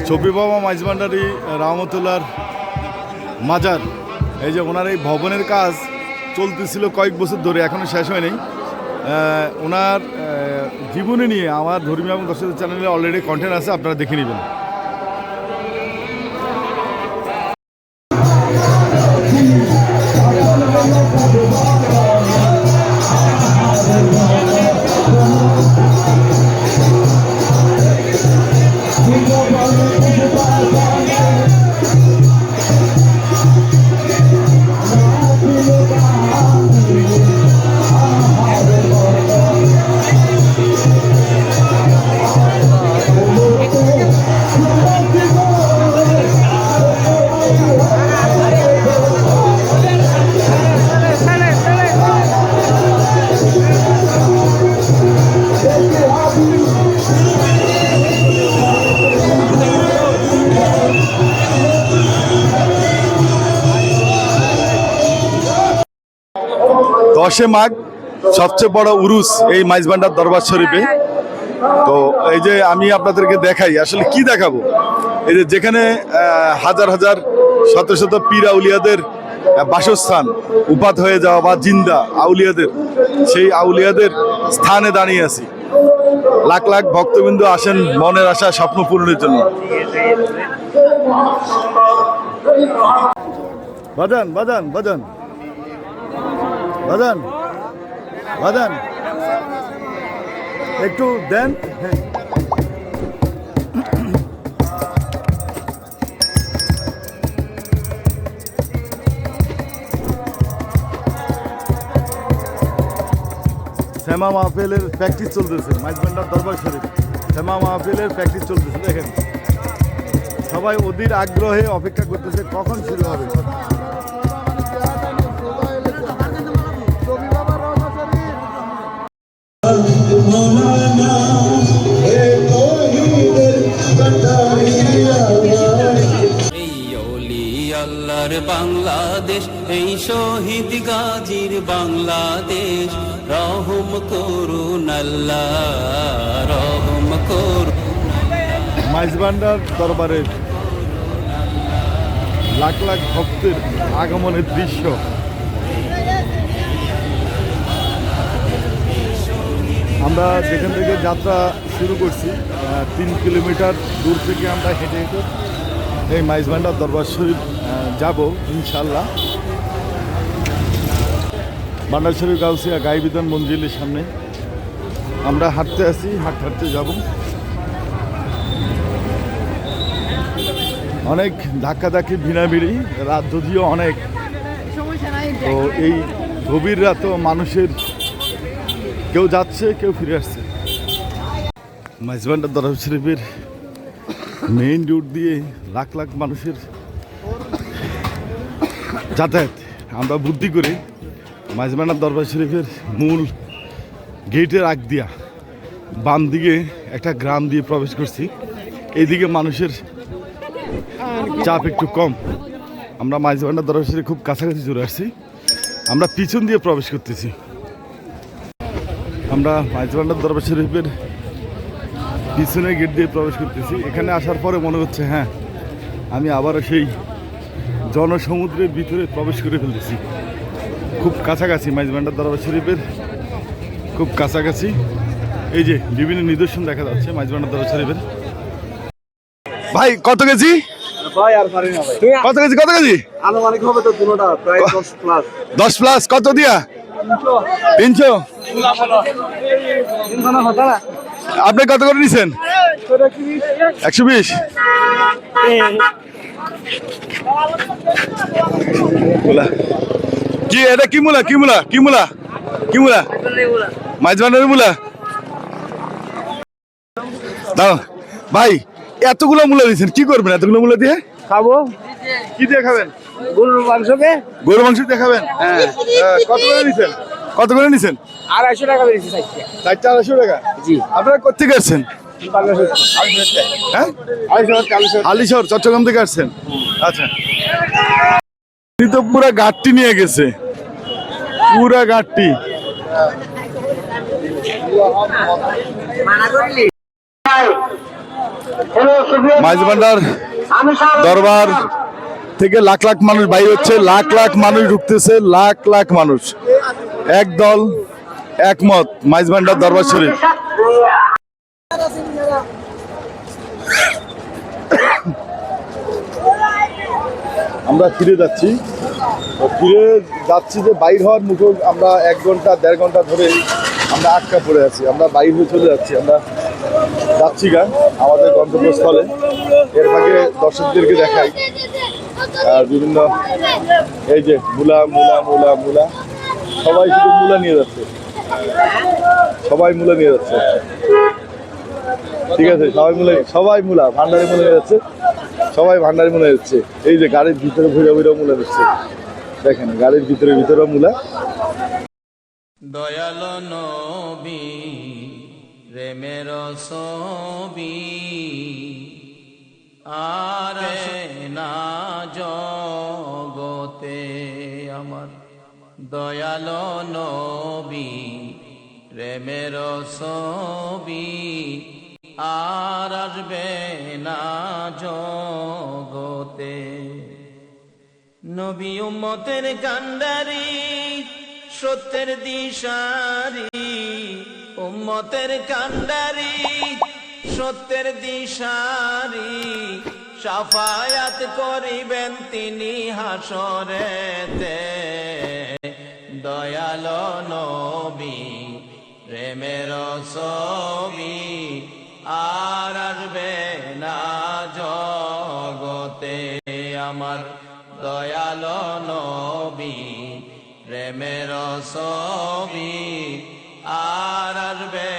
চব্বি বাবা মাইজভান্ডারী রহমতুল্লাহর মাজার, এই যে ওনার এই ভবনের কাজ চলতেছিল কয়েক বছর ধরে, এখনও শেষ হয়নি। ওনার জীবনী নিয়ে আমার ধর্মীয় এবং দর্শকদের চ্যানেলে অলরেডি কন্টেন্ট আছে, আপনারা দেখে নেবেন। দশে মাঘ সবচেয়ে বড় উরুস এই মাইজভান্ডার দরবার শরীফে। তো এই যে আমি আপনাদেরকে দেখাই, আসলে কি দেখাবো, এই যে যেখানে হাজার হাজার শত শত পীর আউলিয়াদের বাসস্থান, উপাত হয়ে যাওয়া বা জিন্দা আউলিয়াদের, সেই আউলিয়াদের স্থানে দাঁড়িয়ে আছি। লাখ লাখ ভক্তবিন্দু আসেন মনের আশা স্বপ্ন পূরণের জন্য। বাজান বাজান বাজান বাজান বাজান একটু দেন। হ্যাঁ, শ্যামা মাহফিলের প্র্যাকটিস চলতেছে মাইজভান্ডার দরবার শরীফ। শ্যামা মাহফিলের প্র্যাকটিস চলতেছে, দেখেন সবাই অধীর আগ্রহে অপেক্ষা করতেছে কখন শুরু হবে। বাংলাদেশ, এই শহীদ গাজীর বাংলাদেশ, রহম করুন আল্লাহ, রহম করুন। মাইজভান্ডার দরবারের লাখ লাখ ভক্তের আগমনের দৃশ্য। আমরা যেখান থেকে যাত্রা শুরু করছি 3 কিলোমিটার দূর থেকে আমরা হেঁটে হেঁটে এই মাইজভান্ডার দরবার শরীফ যাব ইনশাল্লাহ। ভান্ডার শরীফ গাউসিয়া গাইবিধান মঞ্জিলের সামনে আমরা হাঁটতে আসি, হাঁটতে হাঁটতে যাব। অনেক ধাক্কাধাক্কি ভিড়াভিড়ি, রাত যদিও অনেক, তো এই গভীর রাতেও মানুষের কেউ যাচ্ছে কেউ ফিরে আসছে। মাইজভান্ডার দরবার শরীফের মেইন রুট দিয়ে লাখ লাখ মানুষের যাতায়াত। আমরা বুদ্ধি করে মাইজভান্ডার দরবার শরীফের মূল গেটের আগ দিয়া বাম দিকে একটা গ্রাম দিয়ে প্রবেশ করছি। এইদিকে মানুষের চাপ একটু কম। আমরা মাইজভান্ডার দরবার শরীফের খুব কাছাকাছি চলে আসছি, আমরা পিছন দিয়ে প্রবেশ করতেছি। আমরা মাইজভান্ডার দরবার শরীফের পিছনে গেট দিয়ে প্রবেশ করতেছি। এখানে আসার পরে মনে হচ্ছে হ্যাঁ, আমি আবারও সেই জনসমুদ্রের ভিতরে প্রবেশ করে ফেলতেছি। খুব কাছাকাছি মাইজভান্ডার দরবার শরীফের, খুব কাছাকাছি। এই যে বিভিন্ন নিদর্শন দেখা যাচ্ছে মাইজভান্ডার দরবার শরীফের। ভাই কত কেজি? ভাই আর পারি না ভাই। কত কেজি? কত কেজি? আনুমানিক হবে তো দুটোটা প্রায় 10 প্লাস। 10 প্লাস। কত দিয়া? 300। আপনি কত করে নিছেন? 120। কি এটা? কি মূলা? কি মূলা? কি মূলা? কি মূলা? মাইজভান্ডারের মূলা। দাও ভাই, এতগুলো মূলা দিয়েছেন, কি করবেন এতগুলো মূলা দিয়ে? খাবো। কি দিয়ে খাবেন? গরুর মাংসকে। গরুর মাংস দিয়ে খাবেন? হ্যাঁ। কত করে নিছেন? কত করে নিছেন? 250 টাকা বেশি চাইছে। 250 টাকা? জি। আপনারা কোথেকে আসছেন? হ্যাঁ, হালিশহর চট্টগ্রাম থেকে আসছেন। আচ্ছা, উনি তো পুরা গাড়টি নিয়ে গেছে, পুরা গাড়টি। মাইজ ভান্ডার দরবার থেকে লাখ লাখ মানুষ বাইরে হচ্ছে, লাখ লাখ মানুষ ঢুকতেছে, লাখ লাখ মানুষ একদল একমত মাইজ ভান্ডার দরবার শরীফ। আমরা ফিরে যাচ্ছি যে বাইর হওয়ার মুখে আমরা 1 ঘন্টা 1.5 ঘন্টা ধরে আমরা আটকা পড়ে আছি। আমরা বাইর হয়ে চলে যাচ্ছি, আমরা যাচ্ছি গা আমাদের গন্তব্যস্থলে। এর আগে দর্শকদেরকে দেখাই বিভিন্ন এই যে মূলা মূলা মূলা মূলা, সবাই শুধু মূলা নিয়ে যাচ্ছে, সবাই মূলা নিয়ে যাচ্ছে। ঠিক আছে, সবাই মূলা ভান্ডারে মূলা নিয়ে যাচ্ছে, সবাই ভান্ডারে মূলা যাচ্ছে। এই যে গাড়ির ভিতরে ভৈরা ভৈরা মূলা দিচ্ছে, দেখেন গাড়ির ভিতরে মূলা। দয়াল নবী প্রেমের ছবি আর না জগতে আমার, দয়াল নবী প্রেমের ছবি আর আসবে না জগতে। নবী উম্মতের কান্ডারি সত্যের দিশারি, উম্মতের কান্ডারি সত্যের দিশারি, শাফায়াত করিবেন তিনি হাসরেতে। দয়াল নবী প্রেমের ছবি আর আসবে না জগতে আমার, দয়াল নবী প্রেমের ছবি আর আসবে